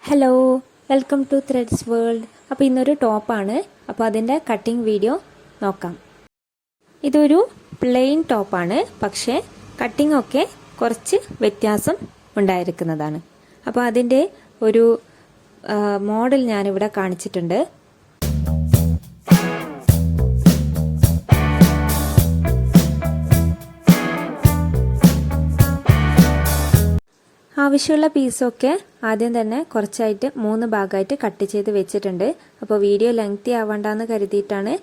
Hello, welcome to threads world. അപ്പോൾ ഇന്നൊരു ടോപ്പാണ്. അപ്പോൾ അതിൻ്റെ കട്ടിങ് വീഡിയോ നോക്കാം. ഇതൊരു പ്ലെയിൻ ടോപ്പാണ്, പക്ഷേ കട്ടിംഗ് ഒക്കെ കുറച്ച് വ്യത്യാസം ഉണ്ടായിരിക്കുന്നതാണ്. അപ്പോൾ അതിൻ്റെ ഒരു മോഡൽ ഞാനിവിടെ കാണിച്ചിട്ടുണ്ട്. ആവശ്യമുള്ള പീസൊക്കെ ആദ്യം തന്നെ കുറച്ചായിട്ട് 3 ഭാഗമായിട്ട് കട്ട് ചെയ്ത് വെച്ചിട്ടുണ്ട്. അപ്പോൾ വീഡിയോ ലെങ്തി ആവണ്ടെന്ന് കരുതിയിട്ടാണ്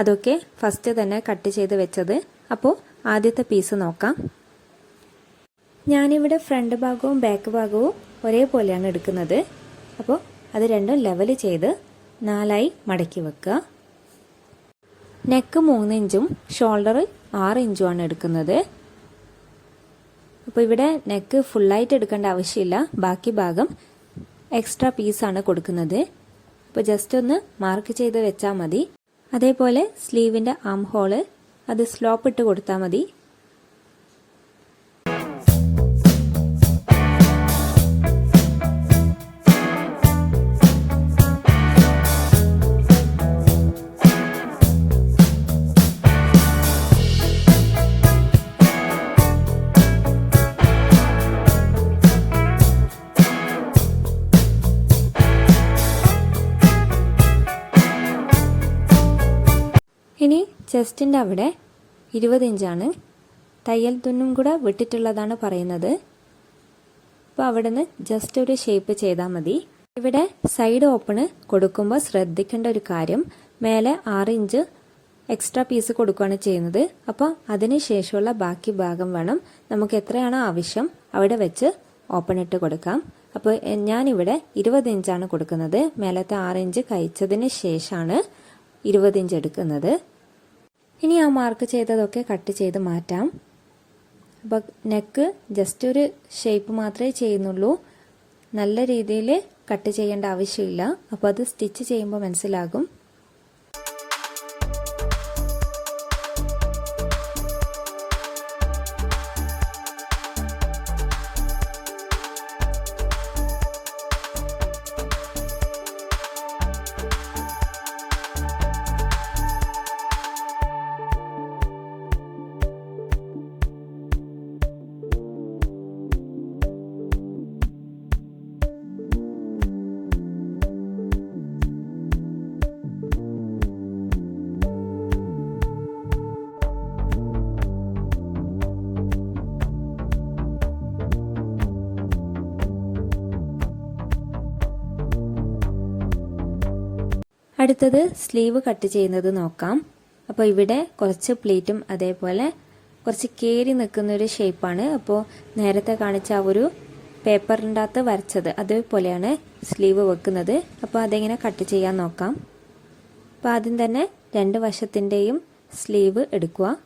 അതൊക്കെ ഫസ്റ്റ് തന്നെ കട്ട് ചെയ്ത് വെച്ചത്. അപ്പോൾ ആദ്യത്തെ പീസ് നോക്കാം. ഞാനിവിടെ ഫ്രണ്ട് ഭാഗവും ബാക്ക് ഭാഗവും ഒരേപോലെയാണ് എടുക്കുന്നത്. അപ്പോൾ അത് രണ്ടും ലെവൽ ചെയ്ത് 4ആയി മടക്കി വെക്കുക. നെക്ക് 3 ഇഞ്ചും ഷോൾഡർ 6 ഇഞ്ചുമാണ് എടുക്കുന്നത്. അപ്പോൾ ഇവിടെ നെക്ക് ഫുള്ളായിട്ട് എടുക്കേണ്ട ആവശ്യമില്ല, ബാക്കി ഭാഗം എക്സ്ട്രാ പീസാണ് കൊടുക്കുന്നത്. അപ്പോൾ ജസ്റ്റ് ഒന്ന് മാർക്ക് ചെയ്ത് വെച്ചാൽ മതി. അതേപോലെ സ്ലീവിൻ്റെ ആം ഹോള് അത് സ്ലോപ്പ് ഇട്ട് കൊടുത്താൽ മതി. ഇനി ചെസ്റ്റിൻ്റെ അവിടെ 20 ഇഞ്ചാണ്. തയ്യൽ തുന്നും കൂടെ വിട്ടിട്ടുള്ളതാണ് പറയുന്നത്. അപ്പോൾ അവിടെ നിന്ന് ജസ്റ്റ് ഒരു ഷേപ്പ് ചെയ്താൽ മതി. ഇവിടെ സൈഡ് ഓപ്പണ് കൊടുക്കുമ്പോൾ ശ്രദ്ധിക്കേണ്ട ഒരു കാര്യം, മേലെ 6 ഇഞ്ച് എക്സ്ട്രാ പീസ് കൊടുക്കുകയാണ് ചെയ്യുന്നത്. അപ്പോൾ അതിന് ശേഷമുള്ള ബാക്കി ഭാഗം വേണം നമുക്ക് എത്രയാണോ ആവശ്യം അവിടെ വെച്ച് ഓപ്പൺ ഇട്ട് കൊടുക്കാം. അപ്പോൾ ഞാനിവിടെ 20 ഇഞ്ചാണ് കൊടുക്കുന്നത്. മേലത്തെ 6 ഇഞ്ച് കഴിച്ചതിന് ശേഷമാണ് 20 ഇഞ്ച് എടുക്കുന്നത്. ഇനി ആ മാർക്ക് ചെയ്തതൊക്കെ കട്ട് ചെയ്ത് മാറ്റാം. അപ്പോൾ നെക്ക് ജസ്റ്റ് ഒരു ഷേപ്പ് മാത്രമേ ചെയ്യുന്നുള്ളൂ, നല്ല രീതിയിൽ കട്ട് ചെയ്യേണ്ട ആവശ്യമില്ല. അപ്പോൾ അത് സ്റ്റിച്ച് ചെയ്യുമ്പോൾ മനസ്സിലാകും. അടുത്തത് സ്ലീവ് കട്ട് ചെയ്യുന്നത് നോക്കാം. അപ്പോൾ ഇവിടെ കുറച്ച് പ്ലീറ്റും അതേപോലെ കുറച്ച് കേറി നിൽക്കുന്ന ഒരു ഷേപ്പാണ്. അപ്പോൾ നേരത്തെ കാണിച്ച ആ ഒരു പേപ്പറിൻ്റെ അകത്ത് വരച്ചത് അതേപോലെയാണ് സ്ലീവ് വെക്കുന്നത്. അപ്പോൾ അതെങ്ങനെ കട്ട് ചെയ്യാൻ നോക്കാം. അപ്പോൾ ആദ്യം തന്നെ 2 വശത്തിൻ്റെയും സ്ലീവ് എടുക്കുക.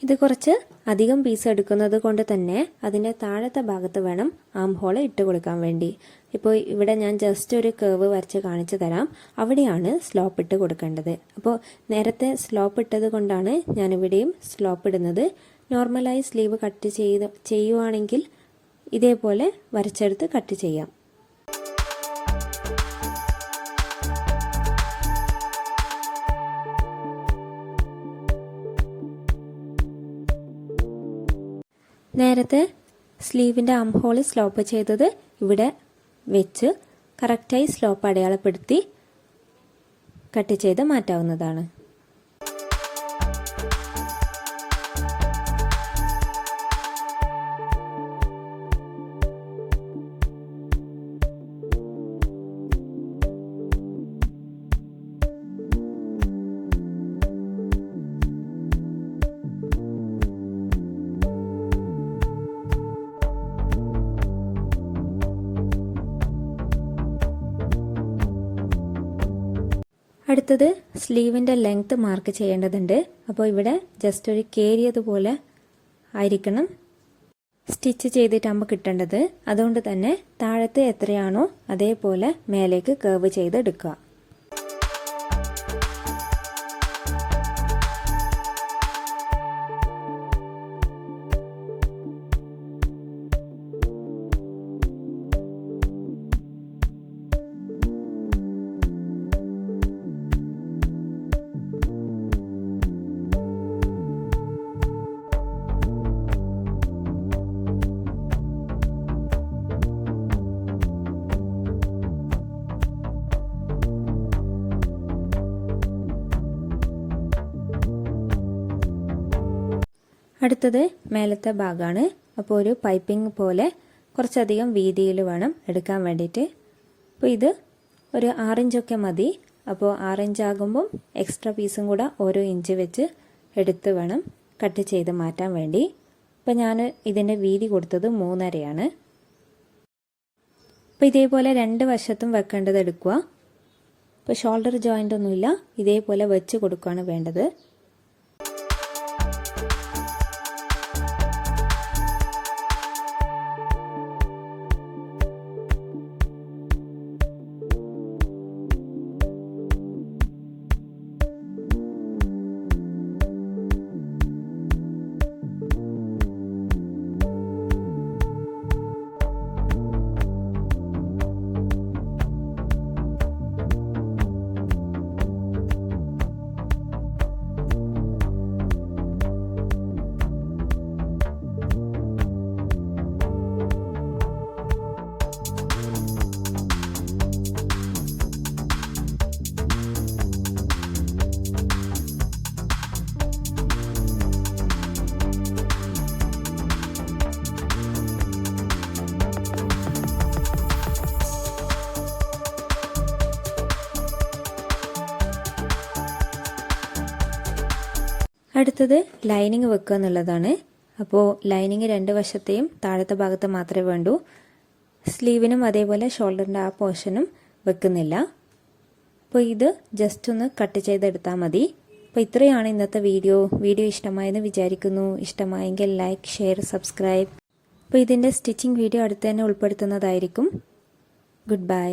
ഇത് കുറച്ച് അധികം പീസ് എടുക്കുന്നത് കൊണ്ട് തന്നെ അതിൻ്റെ താഴത്തെ ഭാഗത്ത് വേണം ആം ഹോൾ ഇട്ട് കൊടുക്കാൻ വേണ്ടി. ഇപ്പോൾ ഇവിടെ ഞാൻ ജസ്റ്റ് ഒരു കേവ് വരച്ച് കാണിച്ചു തരാം. അവിടെയാണ് സ്ലോപ്പ് ഇട്ട് കൊടുക്കേണ്ടത്. അപ്പോൾ നേരത്തെ സ്ലോപ്പ് ഇട്ടത് കൊണ്ടാണ് ഞാനിവിടെയും സ്ലോപ്പ് ഇടുന്നത്. നോർമലായി സ്ലീവ് കട്ട് ചെയ്യുവാണെങ്കിൽ ഇതേപോലെ വരച്ചെടുത്ത് കട്ട് ചെയ്യാം. നേരത്തെ സ്ലീവിൻ്റെ ആം ഹോൾ സ്ലോപ്പ് ചെയ്തത് ഇവിടെ വെച്ച് കറക്റ്റായി സ്ലോപ്പ് അടയാളപ്പെടുത്തി കട്ട് ചെയ്ത് മാറ്റാവുന്നതാണ്. അടുത്തത് സ്ലീവിൻ്റെ ലെങ്ത്ത് മാർക്ക് ചെയ്യേണ്ടതുണ്ട്. അപ്പോൾ ഇവിടെ ജസ്റ്റ് ഒരു കേറിയതുപോലെ ആയിരിക്കണം സ്റ്റിച്ച് ചെയ്തിട്ടാകുമ്പോൾ കിട്ടേണ്ടത്. അതുകൊണ്ട് തന്നെ താഴത്ത് എത്രയാണോ അതേപോലെ മേലേക്ക് കർവ് ചെയ്തെടുക്കുക. അടുത്തത് മേലത്തെ ഭാഗമാണ്. അപ്പോൾ ഒരു പൈപ്പിംഗ് പോലെ കുറച്ചധികം വീതിയിൽ വേണം എടുക്കാൻ വേണ്ടിയിട്ട്. അപ്പോൾ ഇത് ഒരു 6 ഇഞ്ചൊക്കെ മതി. അപ്പോൾ 6 ഇഞ്ച് ആകുമ്പം എക്സ്ട്രാ പീസും കൂടെ ഓരോ ഇഞ്ച് വെച്ച് എടുത്ത് വേണം കട്ട് ചെയ്ത് മാറ്റാൻ വേണ്ടി. അപ്പോൾ ഞാൻ ഇതിൻ്റെ വീതി കൊടുത്തത് 3.5 അപ്പോൾ ഇതേപോലെ 2 വശത്തും വെക്കേണ്ടത് എടുക്കുക. ഇപ്പോൾ ഷോൾഡർ ജോയിൻ്റ് ഒന്നുമില്ല, ഇതേപോലെ വെച്ച് കൊടുക്കുകയാണ് വേണ്ടത്. അടുത്തത് ലൈനിങ് വെക്കുക എന്നുള്ളതാണ്. അപ്പോൾ ലൈനിങ് 2 വശത്തെയും താഴത്തെ ഭാഗത്ത് മാത്രമേ വേണ്ടൂ. സ്ലീവിനും അതേപോലെ ഷോൾഡറിൻ്റെ ആ പോർഷനും വെക്കുന്നില്ല. അപ്പോൾ ഇത് ജസ്റ്റ് ഒന്ന് കട്ട് ചെയ്തെടുത്താൽ മതി. അപ്പോൾ ഇത്രയാണ് ഇന്നത്തെ വീഡിയോ ഇഷ്ടമായെന്ന് വിചാരിക്കുന്നു. ഇഷ്ടമായെങ്കിൽ ലൈക്ക്, ഷെയർ, സബ്സ്ക്രൈബ്. അപ്പോൾ ഇതിൻ്റെ സ്റ്റിച്ചിങ് വീഡിയോ അടുത്ത് തന്നെ ഉൾപ്പെടുത്തുന്നതായിരിക്കും. Good bye.